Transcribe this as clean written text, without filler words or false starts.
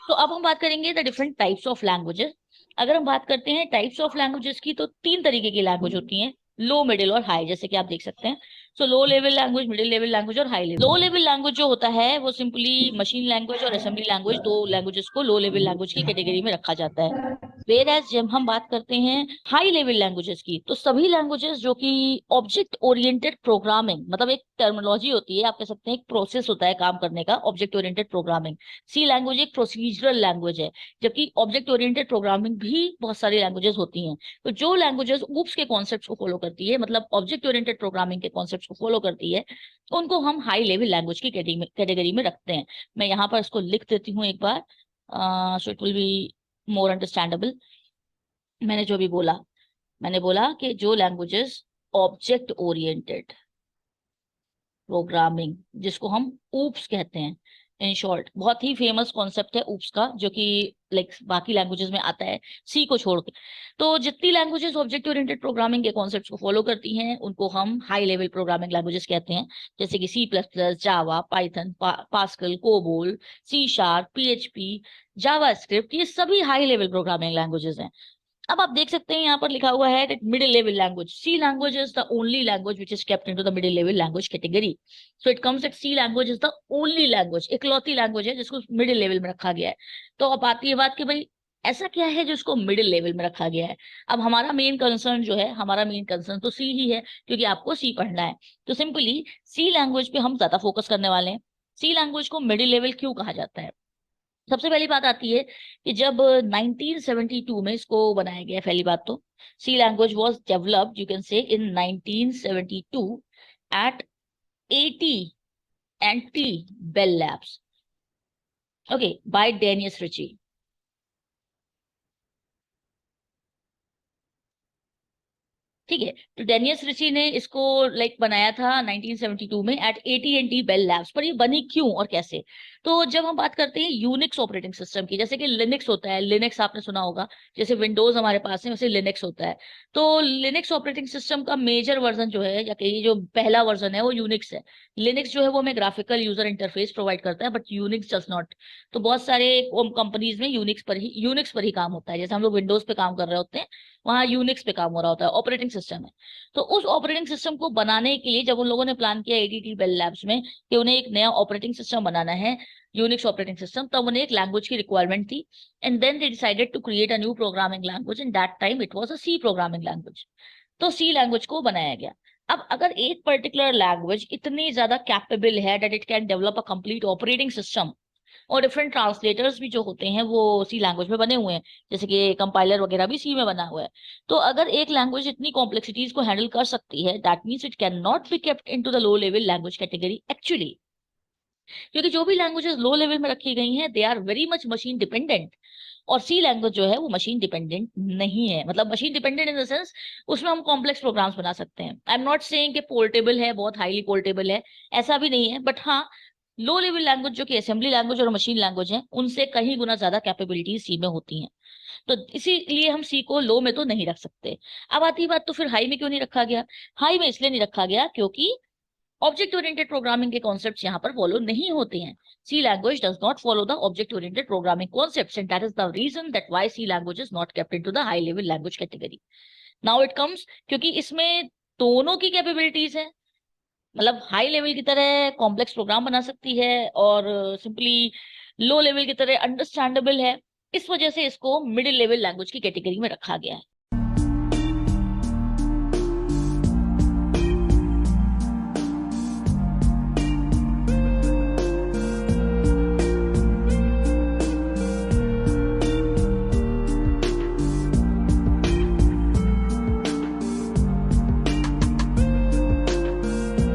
तो अब हम बात करेंगे the different types of languages. अगर हम बात करते हैं टाइप्स ऑफ लैंग्वेजेस की, तो तीन तरीके की लैंग्वेज होती हैं, लो, मिडिल और हाई, जैसे कि आप देख सकते हैं। So low level language, middle level language और high level. Low level language जो होता है वो सिंपली मशीन लैंग्वेज और असेंबली लैंग्वेज, दो लैंग्वेजेस को लो लेवल लैंग्वेज की कैटेगरी में रखा जाता है। वेर एज जब हम बात करते हैं हाई लेवल लैंग्वेजेस की, तो सभी लैंग्वेजेस जो कि ऑब्जेक्ट ओरिएंटेड प्रोग्रामिंग, मतलब एक टर्मिनोलॉजी होती है, आप कह सकते हैं एक प्रोसेस होता है काम करने का, ऑब्जेक्ट ओरिएंटेड प्रोग्रामिंग। सी लैंग्वेज एक प्रोसीजरल लैंग्वेज है, जबकि ऑब्जेक्ट ओरिएंटेड प्रोग्रामिंग भी बहुत सारी लैंग्वेजेस होती हैं। तो जो लैंग्वेजेस ऊप्स के कॉन्सेप्ट को फॉलो करती है, मतलब ऑब्जेक्ट ओरिएंटेड प्रोग्रामिंग के कॉन्सेप्ट को फॉलो करती है, उनको हम हाई लेवल लैंग्वेज की कैटेगरी में रखते हैं। मैं यहाँ पर इसको लिख देती हूँ एक बार, so it will be more understandable. मैंने जो भी बोला, मैंने बोला कि जो लैंग्वेजेस ऑब्जेक्ट ओरिएंटेड प्रोग्रामिंग, जिसको हम ऊप्स कहते हैं, इन शॉर्ट, बहुत ही फेमस कॉन्सेप्ट है ऊप्स का, जो कि लाइक बाकी लैंग्वेजेस में आता है, सी को छोड़ के। तो जितनी लैंग्वेजेस ऑब्जेक्ट ओरिएंटेड प्रोग्रामिंग के कॉन्सेप्ट्स को फॉलो करती हैं, उनको हम हाई लेवल प्रोग्रामिंग लैंग्वेजेस कहते हैं, जैसे कि C plus plus, Java, Python, Pascal, COBOL, C sharp, PHP, JavaScript, ये सभी हाई लेवल प्रोग्रामिंग लैंग्वेजेस हैं। अब आप देख सकते हैं यहाँ पर लिखा हुआ है middle level language. C language is the only language which is kept into the middle level language category. So it comes that C language is the only language, इकलौती लैंग्वेज है जिसको मिडिल लेवल में रखा गया है। तो अब आती है बात कि भाई ऐसा क्या है जो इसको मिडिल लेवल में रखा गया है। अब हमारा मेन कंसर्न जो है, हमारा मेन कंसर्न तो सी ही है, क्योंकि आपको सी पढ़ना है। तो सिंपली सी लैंग्वेज पे हम ज्यादा फोकस करने वाले हैं। सी लैंग्वेज को मिडिल लेवल क्यों कहा जाता है? सबसे पहली बात आती है कि जब 1972 में इसको बनाया गया, पहली बात तो C language was developed, you can say, in 1972 at AT and T Bell Labs, okay, by Dennis Ritchie. ठीक है, तो डेनियस रिची ने इसको लाइक बनाया था 1972 में एट AT&T बेल लैब्स। पर ये बनी क्यों और कैसे? तो जब हम बात करते हैं यूनिक्स ऑपरेटिंग सिस्टम की, जैसे कि लिनक्स होता है, लिनक्स आपने सुना होगा, जैसे विंडोज हमारे पास है वैसे लिनक्स होता है। तो लिनक्स ऑपरेटिंग सिस्टम का मेजर वर्जन जो है, या कहिए जो पहला वर्जन है, वो यूनिक्स है। लिनक्स जो है वो हमें ग्राफिकल यूजर इंटरफेस प्रोवाइड करता है, बट यूनिक्स डज नॉट। तो बहुत सारे कंपनीज में यूनिक्स पर ही काम होता है। जैसे हम लोग विंडोज पे काम कर रहे होते हैं, वहां यूनिक्स पे काम हो रहा होता है, ऑपरेटिंग सिस्टम है। तो उस ऑपरेटिंग सिस्टम को बनाने के लिए जब उन लोगों ने प्लान किया ADT बेल लैब्स में कि उन्हें एक नया ऑपरेटिंग सिस्टम बनाना है, यूनिक्स ऑपरेटिंग सिस्टम, तब उन्हें एक लैंग्वेज की रिक्वायरमेंट थी। And then they decided to create a new programming language, in that time it was a C programming language. तो सी लैंग्वेज को बनाया गया। अब अगर एक पर्टिकुलर लैंग्वेज इतनी ज्यादा कैपेबल है that it can develop a complete operating system, और डिफरेंट ट्रांसलेटर्स भी जो होते हैं वो सी लैंग्वेज में बने हुए हैं, जैसे कि कंपाइलर वगैरह भी सी में बना हुआ है। तो अगर एक लैंग्वेज इतनी कॉम्प्लेक्सिटीज को हैंडल कर सकती है, that means it can not be kept into the low level language category actually. क्योंकि जो भी लैंग्वेजेस लो लेवल में रखी गई हैं, they are very much machine dependent. और सी लैंग्वेज जो है वो मशीन डिपेंडेंट नहीं है, मतलब machine dependent in the sense उसमें हम कॉम्प्लेक्स प्रोग्राम्स बना सकते हैं। आई एम नॉट सेइंग कि पोर्टेबल है, बहुत हाईली पोर्टेबल है, ऐसा भी नहीं है, बट हाँ, लो लेवल लैंग्वेज जो कि असेंबली लैंग्वेज और मशीन लैंग्वेज है, उनसे कहीं गुना ज्यादा कैपेबिलिटीज सी में होती हैं। तो इसीलिए हम सी को लो में तो नहीं रख सकते। अब आती बात, तो फिर हाई में क्यों नहीं रखा गया? हाई में इसलिए नहीं रखा गया क्योंकि ऑब्जेक्ट ओरिएंटेड प्रोग्रामिंग के कॉन्सेप्ट्स यहाँ पर फॉलो नहीं होते हैं। C language does not follow the object oriented programming concepts, and that is the reason that why C language is not kept into the high level language category. Now it comes, क्योंकि इसमें दोनों की capabilities है, मतलब high level की तरह complex programme बना सकती है, और सिंपली लो लेवल की तरह अंडरस्टैंडेबल है। इस वजह से इसको मिडिल लेवल लैंग्वेज की कैटेगरी में रखा गया है।